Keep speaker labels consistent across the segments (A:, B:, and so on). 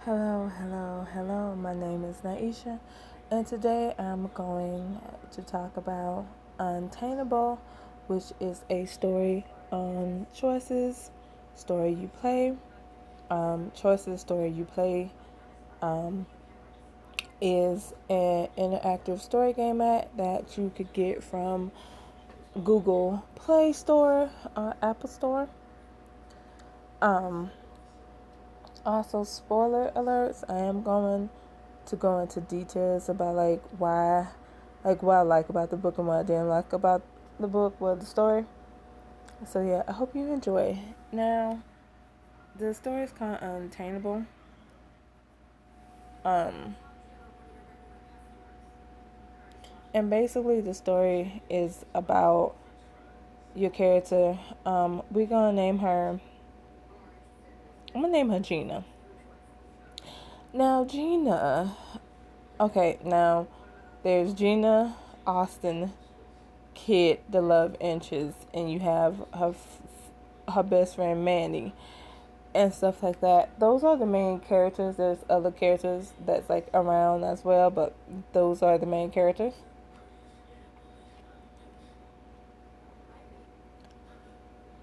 A: Hello. My name is Naisha, and today I'm going to talk about Untameable, which is a story on choices, story you play. Choices, story you play um, is an interactive story game app that you could get from Google Play Store or Apple Store. Um, Also, spoiler alerts. I am going to go into details about what I like about the book and what I didn't like about the book, the story. So yeah, I hope you enjoy. Now, the story is called Untameable. Um, and basically the story is about your character. We're gonna name her. I'm gonna name her Gina. Now, Gina. Okay, now there's Gina, Austin, Kid, the love interest, and you have her best friend Manny and stuff like that. Those are the main characters. There's other characters that's like around as well, but those are the main characters.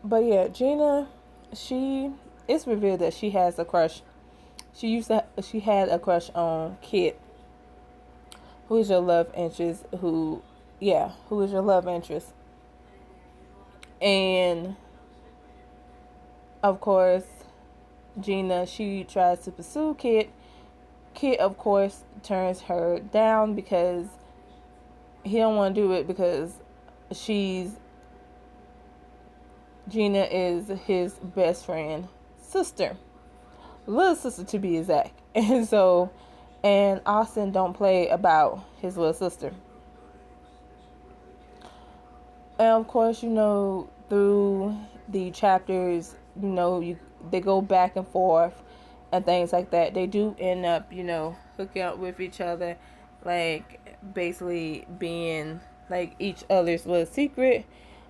A: But yeah, Gina, she it's revealed that she has a crush. She had a crush on Kid, who is your love interest. Who is your love interest? And of course, Gina, she tries to pursue Kid. Kid, of course, turns her down because he don't want to do it because she's Gina is his best friend sister, little sister to be exact. And Austin don't play about his little sister. And of course, through the chapters, they go back and forth and things like that. They do end up, hooking up with each other, like basically being like each other's little secret.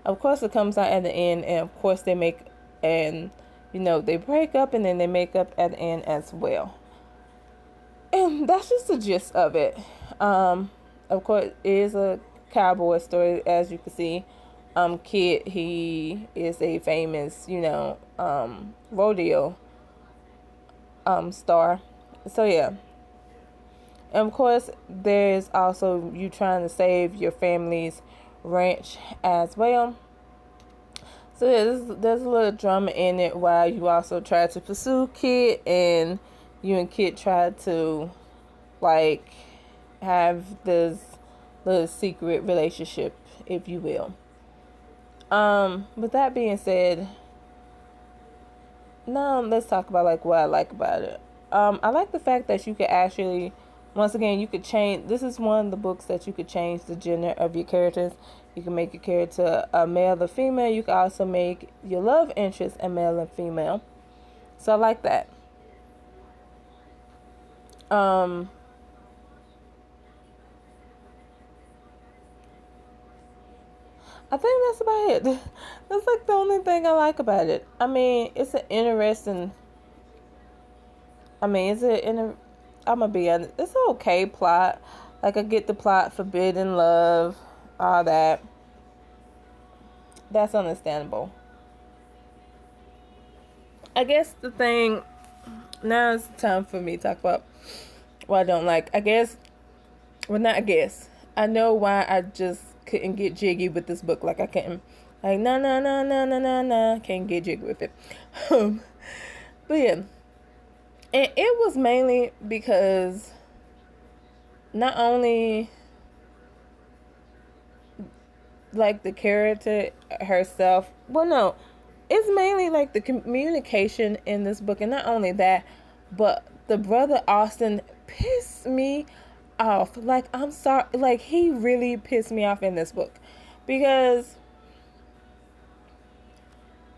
A: Of course, it comes out at the end, and of course and they break up and then they make up at the end as well. And that's just the gist of it. Of course, it is a cowboy story, as you can see. Kid, he is a famous, rodeo star. So yeah, and of course, there's also you trying to save your family's ranch as well. So yeah, there's a little drama in it while you also try to pursue Kid, and you and Kid try to like have this little secret relationship, if you will. With that being said, now let's talk about like what I like about it. I like the fact that you could actually, once again, you could change. This is one of the books that you could change the gender of your characters. You can make your character a male or female. You can also make your love interest a male and female. So I like that. Um, I think that's about it. That's like the only thing I like about it. I mean, it's an interesting. I mean, is it in a? I'm gonna be honest. It's an okay plot. Like I get the plot, forbidden love, all that. That's understandable. I guess the thing now is time for me to talk about what I don't like. I guess, well, not I guess. I know why I just couldn't get jiggy with this book. Like I couldn't, like no, can't get jiggy with it. But yeah, and it was mainly because not only like the character herself. Well, no, it's mainly like the communication in this book, and not only that, but the brother Austin pissed me off. Like I'm sorry, like he really pissed me off in this book because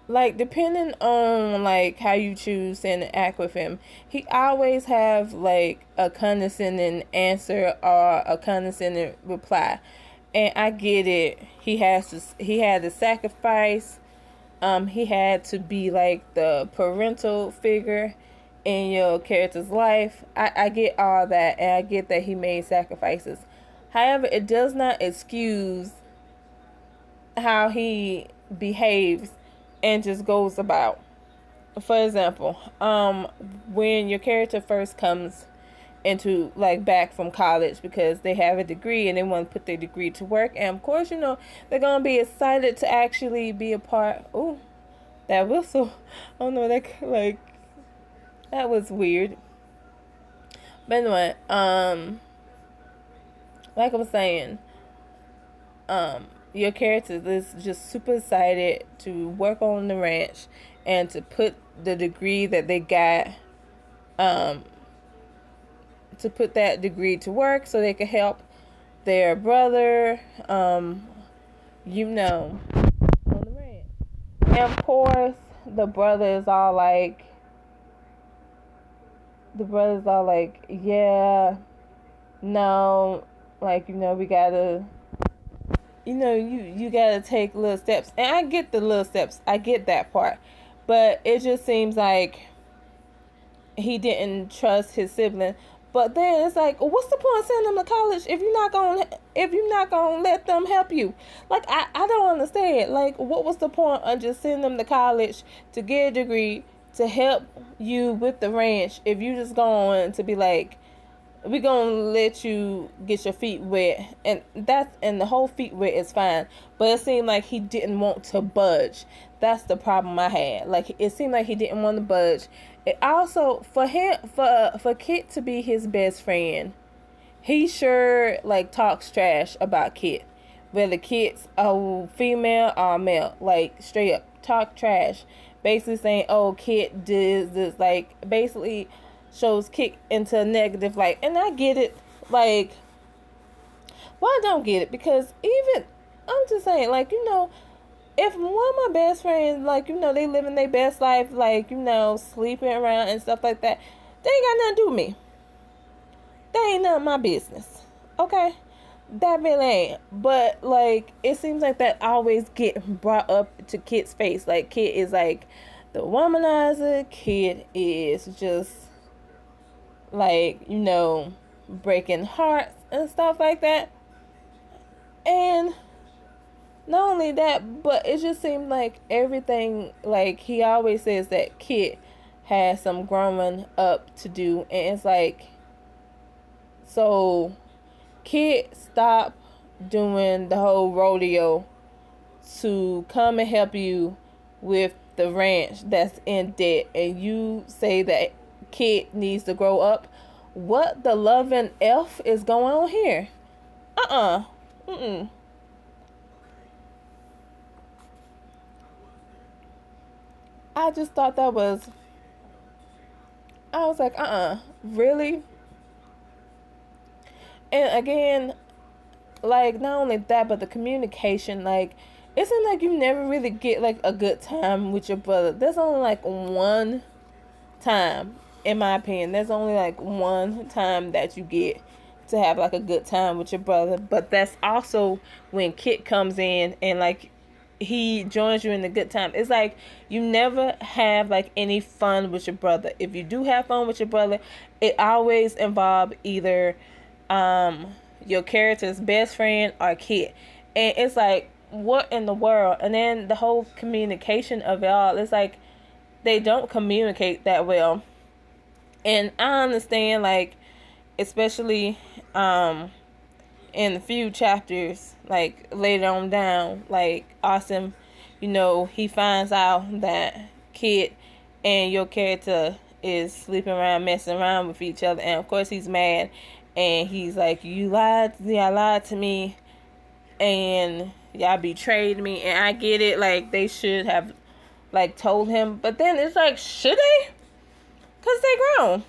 A: like depending on like how you choose to interact with him, he always have like a condescending answer or a condescending reply. And I get it. He had to sacrifice. He had to be like the parental figure in your character's life. I get all that, and I get that he made sacrifices. However, it does not excuse how he behaves and just goes about. For example, when your character first comes into like back from college because they have a degree and they want to put their degree to work, and of course they're gonna be excited to actually be a part. Ooh, that whistle! Oh no, that was weird. But anyway, like I was saying, your character is just super excited to work on the ranch and to put the degree that they got, um, to put that degree to work so they can help their brother, you know, on the ranch. And of course, the brother is all like, yeah, no, like, we gotta, you gotta take little steps. And I get the little steps. I get that part. But it just seems like he didn't trust his sibling. But then it's like, what's the point of sending them to college if you're not gonna let them help you? Like, I don't understand. Like, what was the point of just sending them to college to get a degree to help you with the ranch if you just going to be like, we're gonna let you get your feet wet, and the whole feet wet is fine. But it seemed like he didn't want to budge. That's the problem I had. Like, it seemed like he didn't want to budge. It also, for Kit to be his best friend, he sure like talks trash about Kit, whether Kit's a female or male. Like, straight up talk trash, basically saying, "Oh, Kit did this," like basically shows Kit into a negative light. And I get it. Like, well, I don't get it because even I'm just saying, like, if one of my best friends, like, they living their best life, like, sleeping around and stuff like that, they ain't got nothing to do with me. That ain't none of my business. Okay? That really ain't. But, like, it seems like that always get brought up to Kit's face. Like, Kit is, like, the womanizer. Kit is just, like, breaking hearts and stuff like that. And not only that, but it just seemed like everything, like, he always says that Kit has some growing up to do. And it's like, so Kit stop doing the whole rodeo to come and help you with the ranch that's in debt, and you say that Kit needs to grow up. What the loving F is going on here? Mm-mm. I just thought that was, I was like, really? And again, like, not only that, but the communication, like, it seems like you never really get, like, a good time with your brother. There's only, like, one time, in my opinion. There's only, like, one time that you get to have, like, a good time with your brother. But that's also when Kit comes in and, like, he joins you in the good time. It's like you never have, like, any fun with your brother. If you do have fun with your brother, it always involves either your character's best friend or Kit. And it's like, what in the world? And then the whole communication of it all, it's like they don't communicate that well. And I understand, like, especially in a few chapters, like, later on down, like, Austin, he finds out that Kit and your character is sleeping around, messing around with each other, and of course he's mad, and he's like, y'all lied to me, and y'all betrayed me. And I get it, like, they should have, like, told him, but then it's like, should they? Because they grown.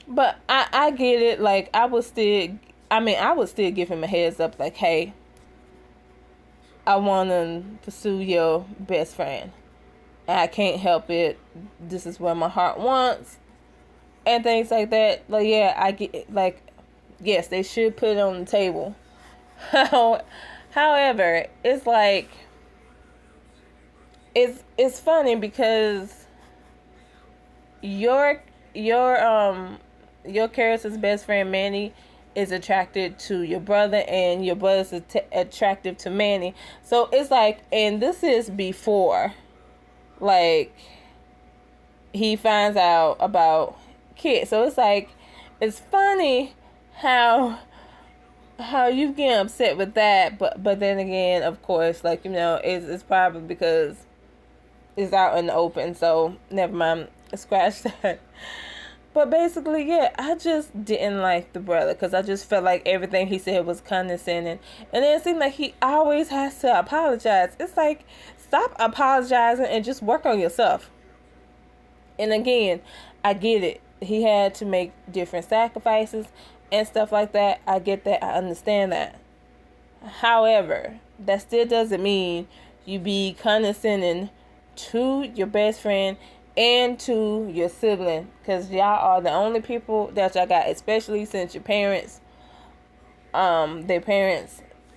A: But I get it. Like, I would still give him a heads up, like, hey, I want to pursue your best friend. I can't help it. This is what my heart wants. And things like that. Like, yeah, I get it. Like, yes, they should put it on the table. However, it's like, it's funny because your your your character's best friend Manny is attracted to your brother, and your brother's attractive to Manny. So it's like, and this is before, like, he finds out about Kit. So it's like, it's funny how you get upset with that, but then again, of course, like, it's probably because it's out in the open. So never mind, scratch that. But basically, yeah, I just didn't like the brother because I just felt like everything he said was condescending. And then it seemed like he always has to apologize. It's like, stop apologizing and just work on yourself. And again, I get it. He had to make different sacrifices and stuff like that. I get that. I understand that. However, that still doesn't mean you be condescending to your best friend and to your sibling, because y'all are the only people that y'all got, especially since their parents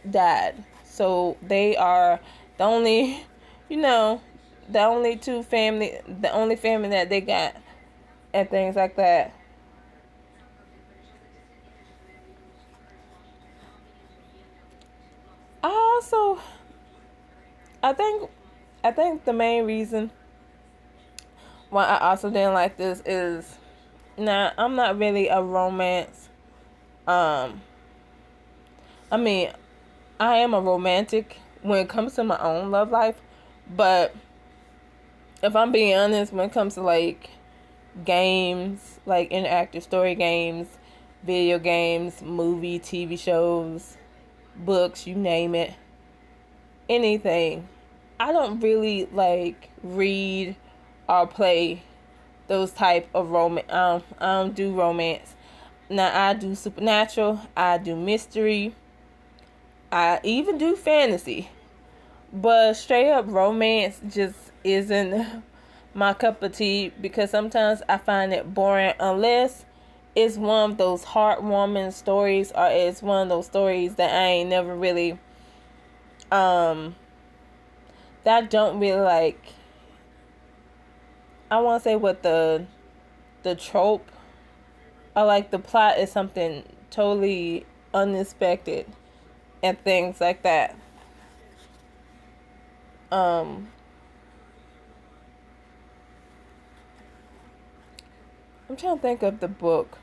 A: died. So they are the only, you know, the only family that they got, and things like that. I also, I think, the main reason why I also didn't like this is, now I'm not really a romance. Um, I mean, I am a romantic when it comes to my own love life, but if I'm being honest, when it comes to like games, like interactive story games, video games, movie, TV shows, books, you name it, anything, I don't really like read or play those type of romance. I don't do romance. Now I do supernatural, I do mystery, I even do fantasy. But straight up romance just isn't my cup of tea, because sometimes I find it boring unless it's one of those heartwarming stories, or it's one of those stories that I ain't never really um that I don't really like. I want to say what the trope, or like the plot is something totally unexpected and things like that. Um I'm trying to think of the book,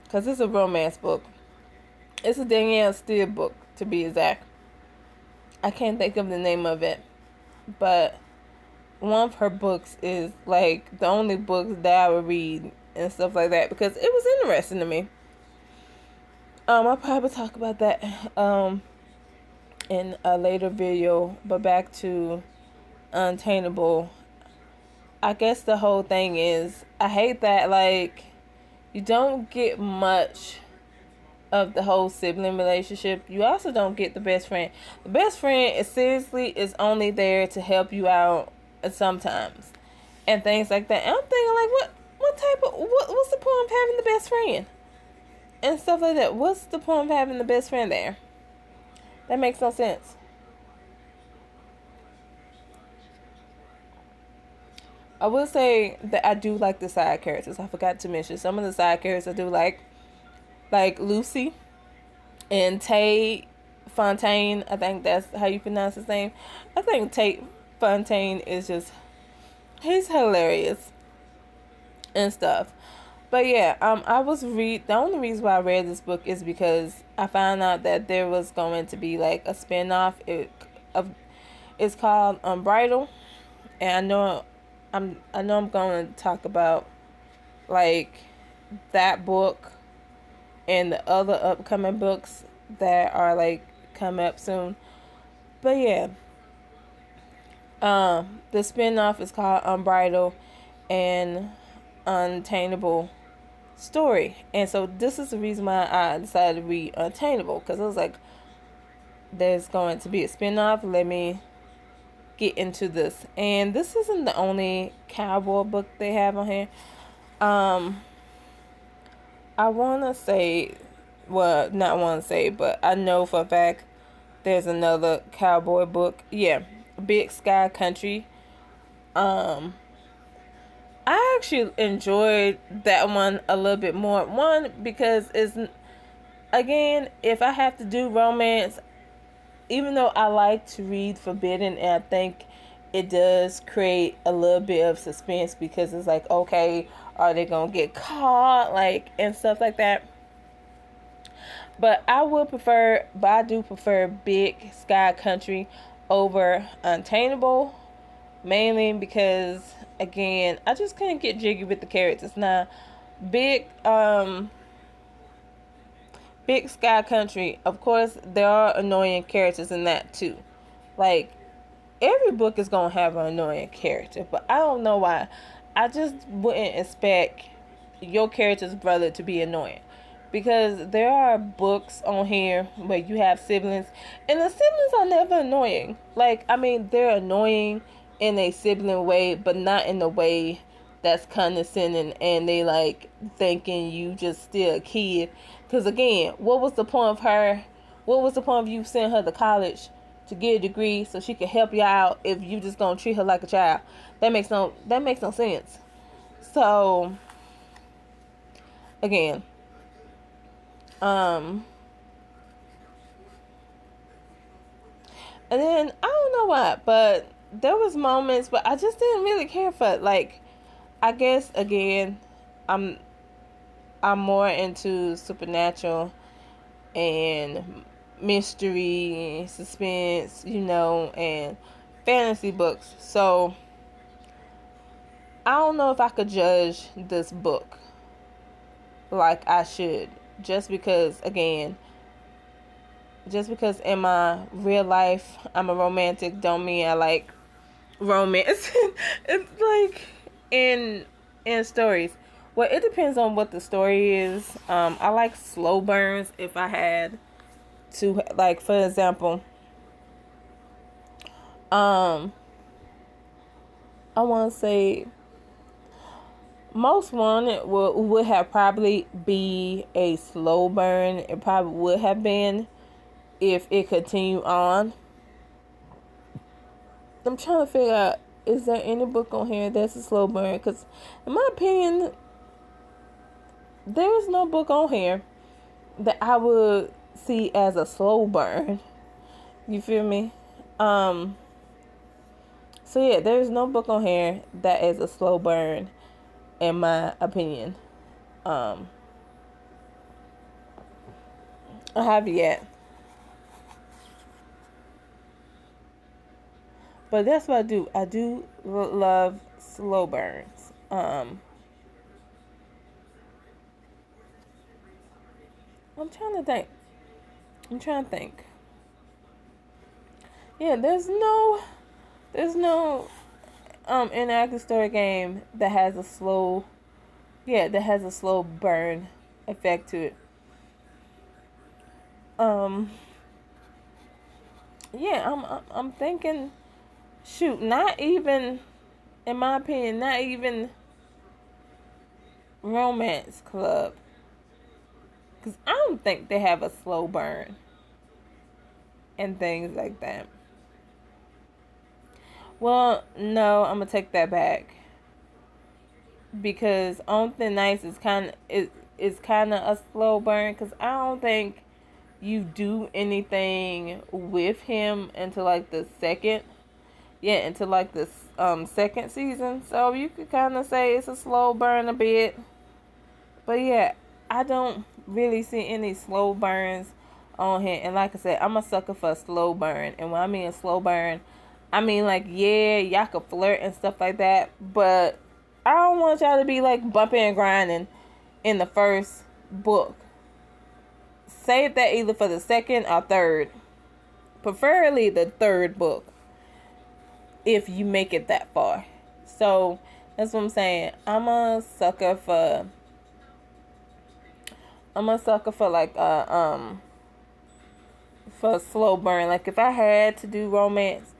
A: because it's a romance book. It's a Danielle Steele book, to be exact. I can't think of the name of it, but one of her books is like the only books that I would read and stuff like that, because it was interesting to me. I'll probably talk about that in a later video. But back to Untameable. I guess the whole thing is, I hate that, like, you don't get much of the whole sibling relationship. You also don't get the best friend. The best friend is seriously is only there to help you out sometimes and things like that. And I'm thinking, like, what's the point of having the best friend and stuff like that? What's the point of having the best friend there? That makes no sense. I will say that I do like the side characters. I forgot to mention some of the side characters I do like Lucy and Tay Fontaine. I think that's how you pronounce his name. I think Tate Fontaine is just, he's hilarious and stuff. But yeah, the only reason why I read this book is because I found out that there was going to be like a spin-off. It's called Unbridled, and I know I'm going to talk about like that book and the other upcoming books that are like coming up soon. But yeah, the spin-off is called Unbridled and Untameable story. And so this is the reason why I decided to read Untameable, because I was like, there's going to be a spin-off. Let me get into this. And this isn't the only cowboy book they have on here. I want to say, well, not want to say, but I know for a fact there's another cowboy book. Yeah, Big Sky Country. I I actually enjoyed that one a little bit more. One, because it's, again, if I have to do romance, even though I like to read forbidden, and I think it does create a little bit of suspense, because it's like, okay, are they gonna get caught, like, and stuff like that. But I do prefer Big Sky Country over Untameable, mainly because, again, I just couldn't get jiggy with the characters. Now, Big Big Sky Country, of course, there are annoying characters in that too. Like, every book is gonna have an annoying character, but I don't know why. I just wouldn't expect your character's brother to be annoying, because there are books on here where you have siblings, and the siblings are never annoying. Like, I mean, they're annoying in a sibling way, but not in a way that's condescending, and they like thinking you just still a kid. Because again, what was the point of her? What was the point of you sending her to college to get a degree so she could help you out if you just gonna treat her like a child? That makes no sense. So again, um, and then I don't know why, but there was moments, but I just didn't really care for it. Like, I guess again, I'm I'm more into supernatural and mystery and suspense, and fantasy books. So I don't know if I could judge this book like I should, just because, again, just because in my real life I'm a romantic don't mean I like romance. It's like in stories. Well, it depends on what the story is. I like slow burns. If I had to, like, for example, um, I want to say most one would have probably be a slow burn. It probably would have been if it continued on. I'm trying to figure out, is there any book on here that's a slow burn? Because in my opinion, there is no book on here that I would see as a slow burn. You feel me? Um, so yeah, there's no book on here that is a slow burn, in my opinion. Um, I have yet, but that's what I do. I do love slow burns. I'm trying to think. I'm trying to think. Yeah, there's no interactive story game that has a slow, yeah, that has a slow burn effect to it. Um, yeah, I'm thinking, shoot, not even, in my opinion, not even Romance Club, because I don't think they have a slow burn and things like that. Well, no, I'm gonna take that back, because On Thin Ice is kind of a slow burn, because I don't think you do anything with him until like the second, yeah, until like this second season. So you could kind of say it's a slow burn a bit. But yeah, I don't really see any slow burns on here. And like I said, I'm a sucker for a slow burn. And when I mean a slow burn, I mean, like, yeah, y'all could flirt and stuff like that, but I don't want y'all to be like bumping and grinding in the first book. Save that either for the second or third. Preferably the third book, if you make it that far. So that's what I'm saying. I'm a sucker for like for slow burn. Like, if I had to do romance,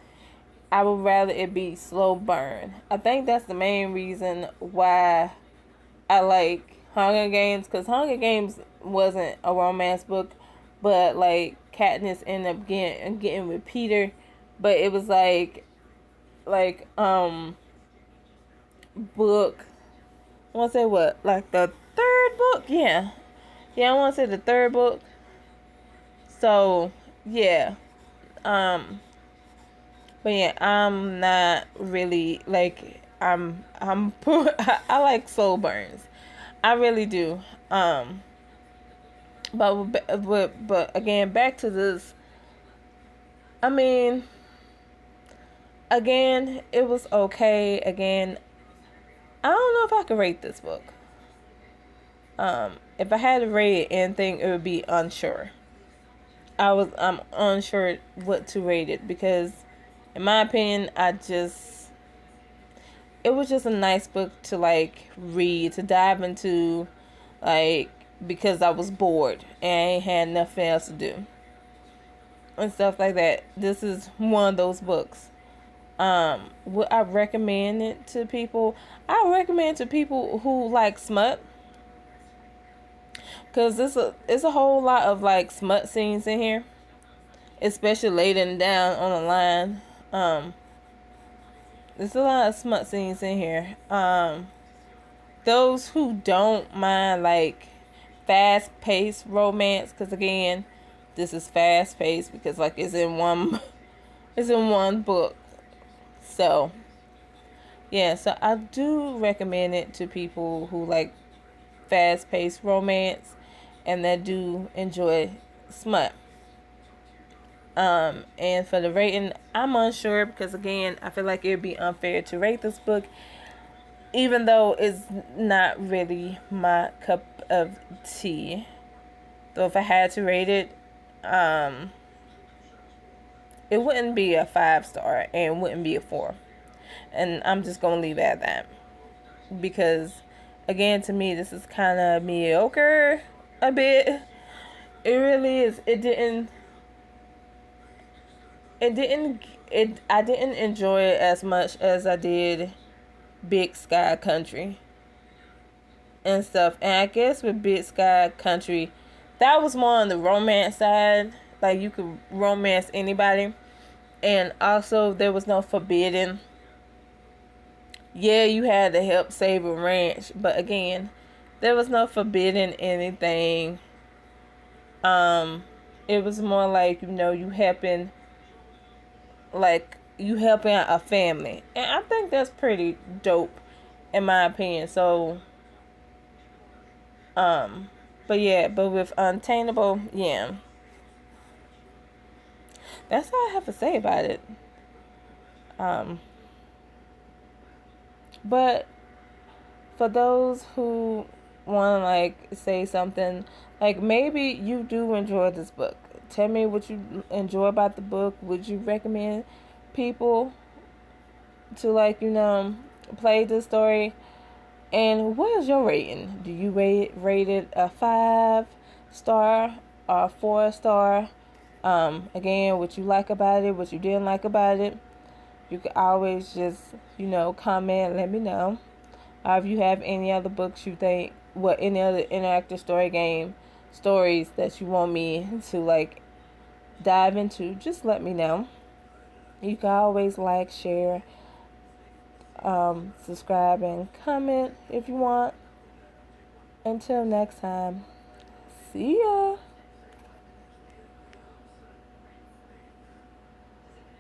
A: I would rather it be slow burn. I think that's the main reason why I like Hunger Games, because Hunger Games wasn't a romance book, but like Katniss ended up getting with Peter, but it was like book I want to say what, like the third book? Yeah. Yeah, I want to say the third book. So, yeah. Um, but yeah, I'm not really like I like slow burns. I really do. Um, but again, back to this. I mean, again, it was okay. Again, I don't know if I could rate this book. If I had to rate anything, it would be unsure. I'm unsure what to rate it because, in my opinion, it was just a nice book to like read, to dive into, like, because I was bored and I ain't had nothing else to do and stuff like that. This is one of those books. Would I recommend it to people? I recommend it to people who like smut, because it's a whole lot of like smut scenes in here, especially later down on the line. There's a lot of smut scenes in here. Those who don't mind like fast paced romance, because again, this is fast paced because like it's in one it's in one book. So yeah, so I do recommend it to people who like fast paced romance and that do enjoy smut. And for the rating, I'm unsure because again, I feel like it'd be unfair to rate this book, even though it's not really my cup of tea. So if I had to rate it, um, it wouldn't be a 5 star and wouldn't be a 4. And I'm just gonna leave it at that because, again, to me, this is kind of mediocre a bit. It really is. It didn't. It. I didn't enjoy it as much as I did Big Sky Country and stuff. And I guess with Big Sky Country, that was more on the romance side. Like you could romance anybody, and also there was no forbidden. Yeah, you had to help save a ranch, but again, there was no forbidden anything. Um, it was more like you helping a family, and I think that's pretty dope, in my opinion. So, um, but yeah, but with Untameable, yeah, that's all I have to say about it. Um, but for those who want to like say something, like maybe you do enjoy this book. Tell me what you enjoy about the book. Would you recommend people to like play this story? And what is your rating? Do you rate it a 5 star or 4 star? Again, what you like about it, what you didn't like about it. You can always just comment, let me know. Or if you have any other books you think, any other interactive story game stories that you want me to like dive into, just let me know. You can always like, share, subscribe, and comment if you want. Until next time, see ya.